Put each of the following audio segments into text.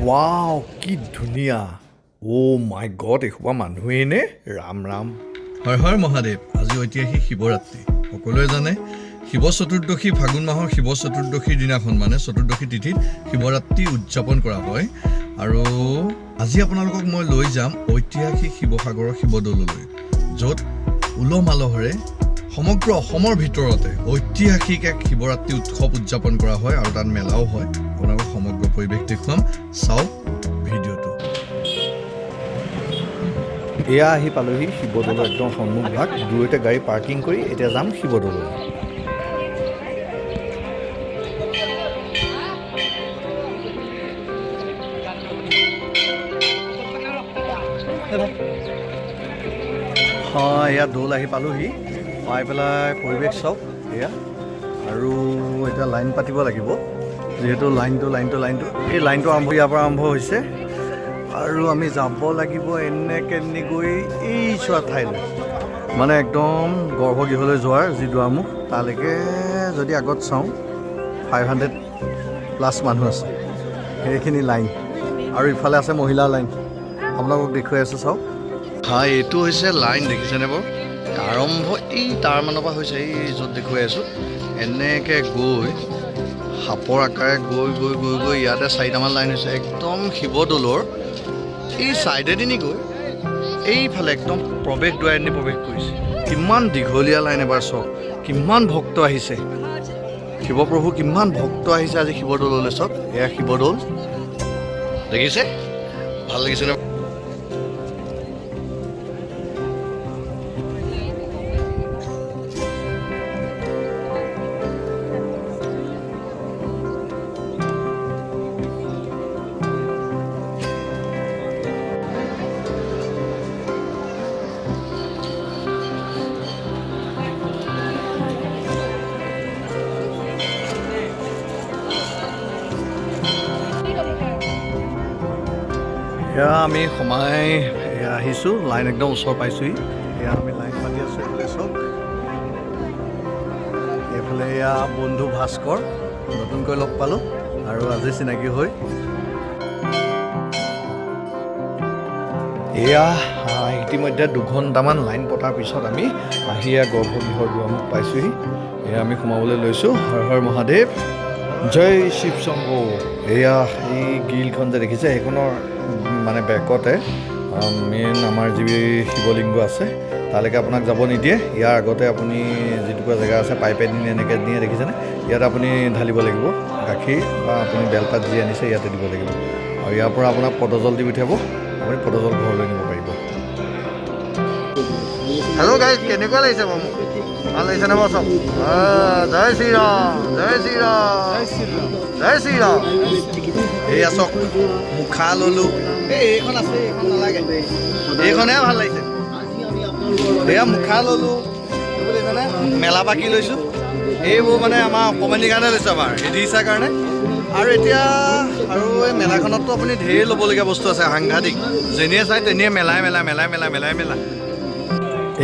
wow কি ধুনীয়া অ' মাই god এসোপা মানুহেই নে ৰাম ৰাম হয় হয় মহাদেৱ আজি ঐতিহাসিক শিৱৰাত্ৰি সকলোৱে জানে শিৱ চতুৰ্দশী ফাগুন মাহৰ শিৱ চতুৰ্দশীৰ দিনাখন মানে চতুৰ্দশী তিথিত শিৱৰাত্ৰি উদযাপন কৰা হয় আৰু আজি আপোনালোকক মই লৈ যাম ঐতিহাসিক শিৱসাগৰৰ শিৱদৌললৈ য'ত উলহ মালহেৰে সমগ্ৰ অসমৰ ভিতৰতে ঐতিহাসিক এক শিৱৰাত্ৰি উৎসৱ উদযাপন কৰা হয় আৰু তাত মেলাও হয় আপোনালোকক সমগ্ৰ পৰিৱেশ দেখুৱাম চাওক ভিডিঅ'টো এয়া আহি পালোহি শিৱদৌলৰ একদম সন্মুখভাগ দূৰতে গাড়ী পাৰ্কিং কৰি এতিয়া যাম শিৱদৌললৈ হয় এয়া দৌল আহি পালোহি পাই পেলাই পৰিৱেশ চাওক এয়া আৰু এতিয়া লাইন পাতিব লাগিব যিহেতু লাইনটো এই লাইনটো ইয়াৰ পৰা আৰম্ভ হৈছে আৰু আমি যাব লাগিব এনেকৈ গৈ এই চোৱা ঠাইলৈ মানে একদম গৰ্ভগৃহলৈ যোৱাৰ যি দুৱাৰমুখ তালৈকে যদি আগত চাওঁ 500+ মানুহ আছে সেইখিনি লাইন আৰু ইফালে আছে মহিলাৰ লাইন আপোনালোকক দেখুৱাই আছোঁ চাওক হয় এইটো হৈছে লাইন দেখিছেনে বাৰু আৰম্ভ এই তাৰমানৰ পৰা হৈছে এই য'ত দেখুৱাই আছোঁ এনেকৈ গৈ সাপৰ আকাৰে গৈ ইয়াতে 4টামান লাইন হৈছে একদম শিৱদৌলৰ এই ছাইডেদি নি গৈ এইফালে একদম প্ৰৱেশ দুৱাৰেদি প্ৰৱেশ কৰিছে কিমান দীঘলীয়া লাইন এবাৰ চাওক কিমান ভক্ত আহিছে শিৱপ্ৰভু কিমান ভক্ত আহিছে আজি শিৱদৌললৈ চাওক এয়া শিৱদৌল দেখিছে ভাল লাগিছেনে এয়া আমি সোমাই এয়া আহিছোঁ লাইন একদম ওচৰ পাইছোঁহি এয়া আমি লাইন পাতি আছোঁ এইফালে চাওক এইফালে এয়া বন্ধু ভাস্কৰ নতুনকৈ লগ পালোঁ আৰু আজি চিনাকি হৈ এয়া ইতিমধ্যে 2 ঘণ্টামান লাইন পতাৰ পিছত আমি আহি এয়া গৰ্ভগৃহৰ দুৱাৰমুখ পাইছোঁহি এয়া আমি সোমাবলৈ লৈছোঁ হৰ হৰ মহাদেৱ জয় শিৱ শম্ভু এয়া এই গ্ৰিলখন যে দেখিছে সেইখনৰ মানে বেকতে মেইন আমাৰ যি শিৱলিংগ আছে তালৈকে আপোনাক যাব নিদিয়ে ইয়াৰ আগতে আপুনি যিটুকুৰা জেগা আছে পাইপেদি এনেকৈ নিয়ে দেখিছেনে ইয়াত আপুনি ঢালিব লাগিব গাখীৰ বা আপুনি বেলপাত যি আনিছে ইয়াতে দিব লাগিব আৰু ইয়াৰ পৰা আপোনাক পদজল দি পঠিয়াব আপুনি পদজল ঘৰলৈ নিব পাৰিব হেল্ল' গাইজ কেনেকুৱা লাগিছে বাৰু মোক ভাল লাগিছেনে বাৰু চব জয় শ্ৰীৰাম জয় শ্ৰীৰাম জয় শ্ৰীৰাম এয়া চক মুখা ল'লোঁ এইখন আছে এইখন নালাগে এইখনহে ভাল লাগিছে এয়া মুখা ল'লোঁ বুজিছেনে মেলা পাকি লৈছোঁ এইবোৰ মানে আমাৰ অকণমানিৰ কাৰণে লৈছোঁ আমাৰ এডিচাৰ কাৰণে আৰু এতিয়া আৰু এই মেলাখনততো আপুনি ঢেৰ ল'বলগীয়া বস্তু আছে সাংঘাতিক যেনিয়ে চাই তেনিয়ে মেলাই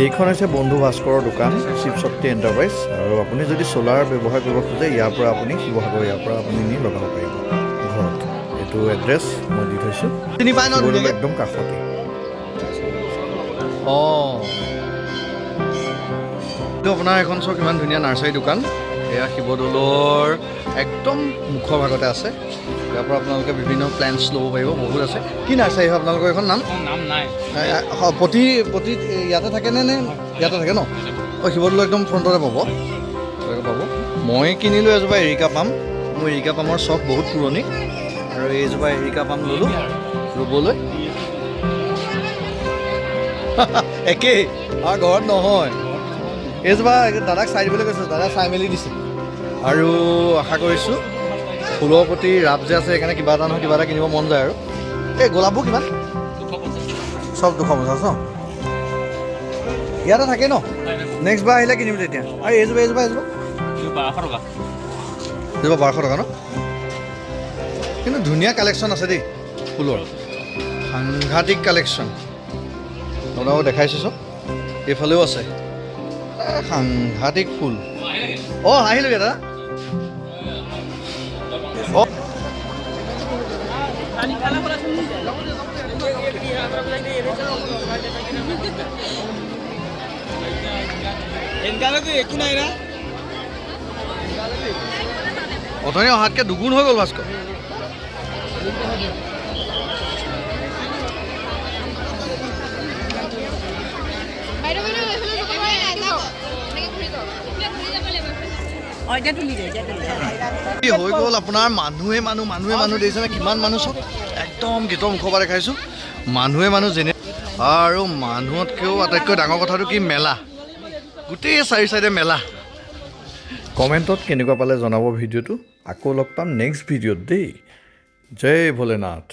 এইখন হৈছে বন্ধু ভাস্কৰৰ দোকান শিৱ শক্তি এণ্টাৰপ্ৰাইজ আৰু আপুনি যদি চ'লাৰ ব্যৱহাৰ কৰিব খোজে ইয়াৰ পৰা আপুনি শিৱসাগৰ ইয়াৰ পৰা আপুনি নি লগাব পাৰিব ঘৰত এইটো এড্ৰেছ মই দি থৈছোঁ চিনি পাই ন একদম কাষতে অঁ এইটো আপোনাৰ এখন চাওক ইমান ধুনীয়া নাৰ্চাৰী দোকান এয়া শিৱদৌলৰ একদম মুখৰ ভাগতে আছে ইয়াৰ পৰা আপোনালোকে বিভিন্ন প্লেণ্টছ ল'ব পাৰিব বহুত আছে কি নাৰ্চাৰী হয় আপোনালোকৰ এখন নাম নাই প্ৰতি ইয়াতে থাকেনে নে ইয়াতে থাকে ন অঁ শিৱদৌলৰ একদম ফ্ৰণ্টতে পাব মই কিনিলোঁ এজোপা এৰিকা পাম মোৰ এৰিকা পামৰ চখ বহুত পুৰণি আৰু এইজোপা এৰিকা পাম ল'লোঁ ৰুবলৈ একেই আৰু ঘৰত নহয় এইজোপা দাদাক চাই দিবলৈ কৈছোঁ দাদাক চাই মেলি দিছে আৰু আশা কৰিছোঁ ফুলৰ প্ৰতি ৰাপ যে আছে সেইকাৰণে কিবা এটা নহয় কিবা এটা কিনিব মন যায় আৰু এই গোলাপবোৰ কিমান চব 250 ন ইয়াতে থাকে ন নেক্সট বাৰ আহিলে কিনিম তেতিয়া আৰু এইজোপা 1200 টকা ন কিন্তু ধুনীয়া কালেকশ্যন আছে দেই ফুলৰ সাংঘাতিক কালেকশ্যন আপোনালোকক দেখাইছোঁ চব এইফালেও আছে সাংঘাতিক ফুল অঁ আহিলোঁ দাদা অথনি অহাতকৈ দুগুণ হৈ গ'ল ভাস্কৰ কি হৈ গ'ল আপোনাৰ মানুহে মানুহ দেখিছেনে কিমান মানুহ চব একদম গেটৰ মুখৰ পৰা দেখাইছোঁ মানুহে মানুহ যেনে আৰু মানুহতকৈও আটাইতকৈ ডাঙৰ কথাটো কি মেলা গোটেই চাৰি চাইডে মেলা কমেণ্টত কেনেকুৱা পালে জনাব ভিডিঅ'টো আকৌ লগ পাম নেক্সট ভিডিঅ'ত দেই জয় ভোলেনাথ